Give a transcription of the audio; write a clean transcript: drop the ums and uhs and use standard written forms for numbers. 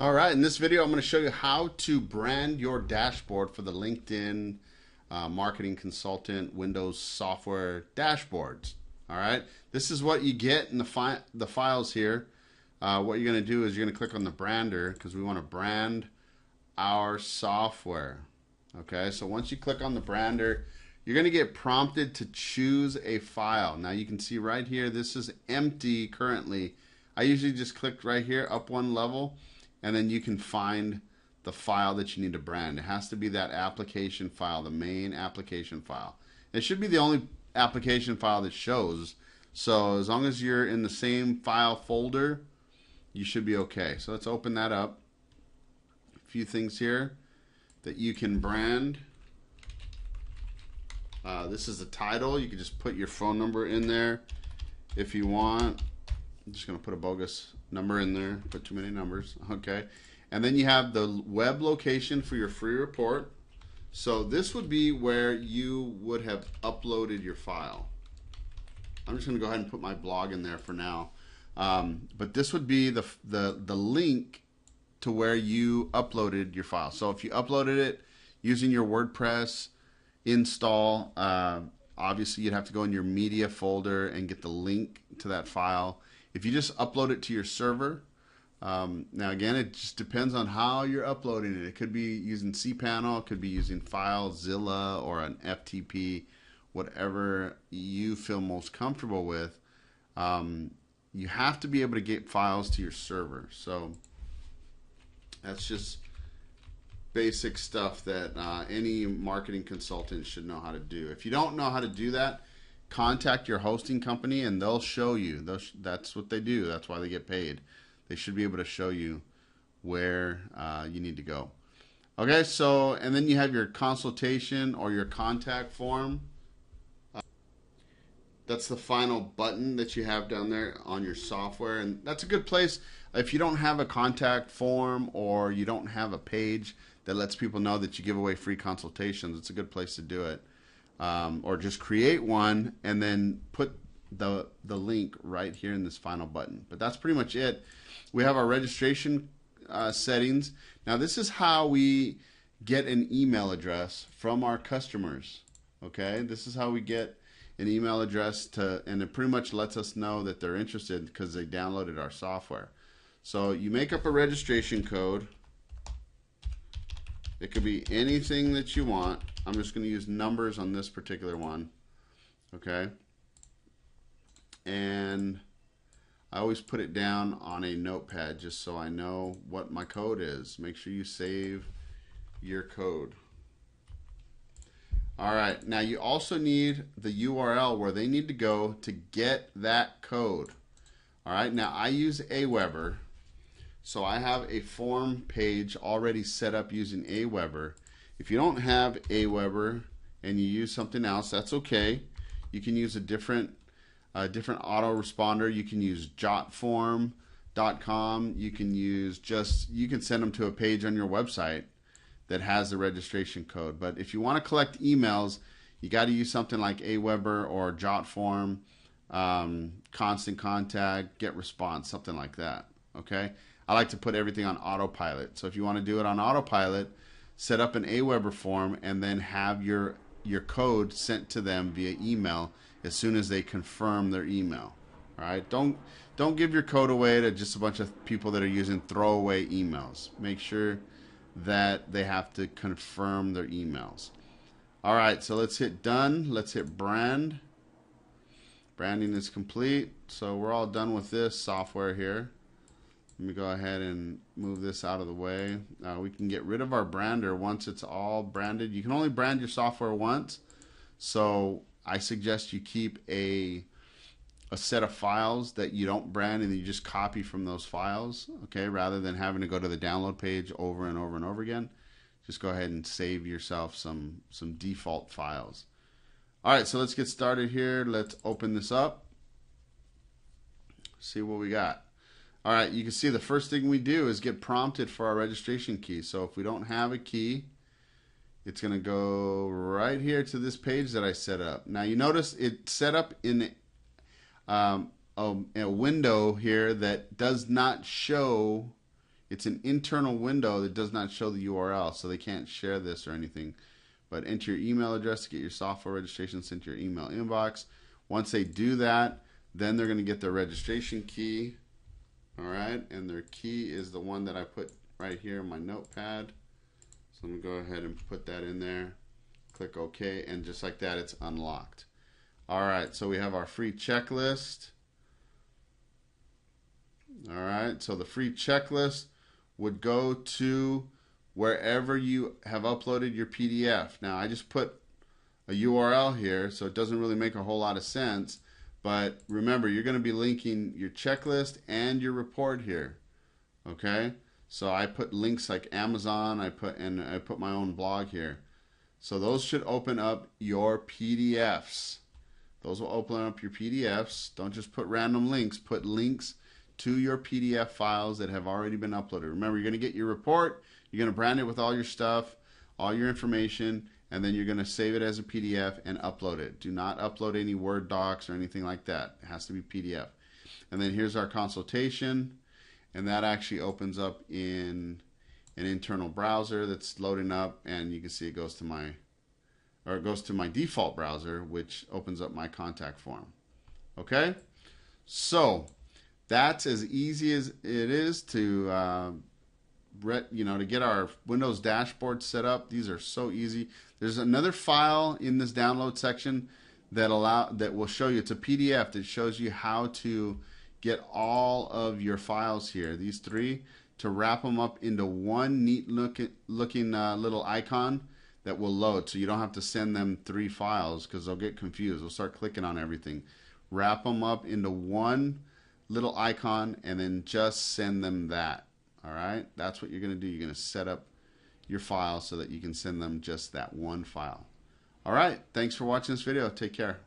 All right, in this video, I'm going to show you how to brand your dashboard for the LinkedIn Marketing Consultant Windows Software dashboards. All right, this is what you get in the files here. What you're going to do is you're going to click on the brander because we want to brand our software. Okay, so once you click on the brander, you're going to get prompted to choose a file. Now you can see right here, this is empty currently. I usually just click right here, up one level, and then you can find the file that you need to brand. It has to be that application file, the main application file. It should be the only application file that shows. So as long as you're in the same file folder, you should be okay. So let's open that up. A few things here that you can brand. This is the title. You can just put your phone number in there if you want. I'm just going to put a bogus number in there, put too many numbers, okay. And then you have the web location for your free report. So this would be where you would have uploaded your file. I'm just going to go ahead and put my blog in there for now. But this would be the link to where you uploaded your file. So if you uploaded it using your WordPress install, obviously you'd have to go in your media folder and get the link to that file. If you just upload it to your server, now again, it just depends on how you're uploading it. It could be using cPanel, it could be using FileZilla or an FTP, whatever you feel most comfortable with. You have to be able to get files to your server. So that's just basic stuff that any marketing consultant should know how to do. If you don't know how to do that, contact your hosting company and they'll show you. That's what they do. That's why they get paid. They should be able to show you where you need to go. Okay, so and then you have your consultation or your contact form. That's the final button that you have down there on your software, and that's a good place if you don't have a contact form or you don't have a page that lets people know that you give away free consultations. It's a good place to do it. Or just create one and then put the link right here in this final button. But that's pretty much it. We have our registration settings. Now this is how we get an email address from our customers. Okay, this is how we get an email address and it pretty much lets us know that they're interested because they downloaded our software. So you make up a registration code. It could be anything that you want. I'm just going to use numbers on this particular one. Okay. And I always put it down on a notepad just so I know what my code is. Make sure you save your code. All right. Now you also need the URL where they need to go to get that code. All right. Now I use Aweber. So I have a form page already set up using Aweber. If you don't have Aweber and you use something else, that's okay. You can use a different autoresponder. You can use jotform.com. You can send them to a page on your website that has the registration code. But if you want to collect emails, you got to use something like Aweber or Jotform, Constant Contact, GetResponse, something like that. Okay. I like to put everything on autopilot. So if you want to do it on autopilot, set up an Aweber form and then have your code sent to them via email as soon as they confirm their email. All right? Don't give your code away to just a bunch of people that are using throwaway emails. Make sure that they have to confirm their emails. All right, so let's hit done. Let's hit brand. Branding is complete. So we're all done with this software here. Let me go ahead and move this out of the way. We can get rid of our brander once it's all branded. You can only brand your software once, so I suggest you keep a set of files that you don't brand and you just copy from those files, okay, rather than having to go to the download page over and over and over again. Just go ahead and save yourself some default files. All right, so let's get started here. Let's open this up, see what we got. All right, you can see the first thing we do is get prompted for our registration key. So if we don't have a key, it's going to go right here to this page that I set up. Now you notice it's set up in a window here that does not show It's an internal window that does not show the URL, so they can't share this or anything. But enter your email address to get your software registration sent to your email inbox. Once they do that, then they're going to get their registration key. All right, and their key is the one that I put right here in my notepad. So I'm going to go ahead and put that in there. Click OK, and just like that, it's unlocked. All right, so we have our free checklist. All right, so the free checklist would go to wherever you have uploaded your PDF. Now, I just put a URL here, so it doesn't really make a whole lot of sense. But remember, you're going to be linking your checklist and your report here. Okay, so I put links like Amazon. I put my own blog here. So those should open up your PDFs. Those will open up your PDFs. Don't just put random links. Put links to your PDF files that have already been uploaded. Remember, you're going to get your report. You're going to brand it with all your stuff, all your information, and then you're going to save it as a PDF and upload it. Do not upload any Word docs or anything like that. It has to be PDF. And then here's our consultation, and that actually opens up in an internal browser that's loading up, and you can see it goes to my default browser, which opens up my contact form. Okay, so that's as easy as it is to to get our Windows dashboard set up. These are so easy. There's another file in this download section that will show you. It's a PDF that shows you how to get all of your files here, these three, to wrap them up into one neat looking little icon that will load, so you don't have to send them 3 files because they'll get confused. They'll start clicking on everything. Wrap them up into one little icon and then just send them that. All right, that's what you're going to do. You're going to set up your file so that you can send them just that one file. All right, thanks for watching this video. Take care.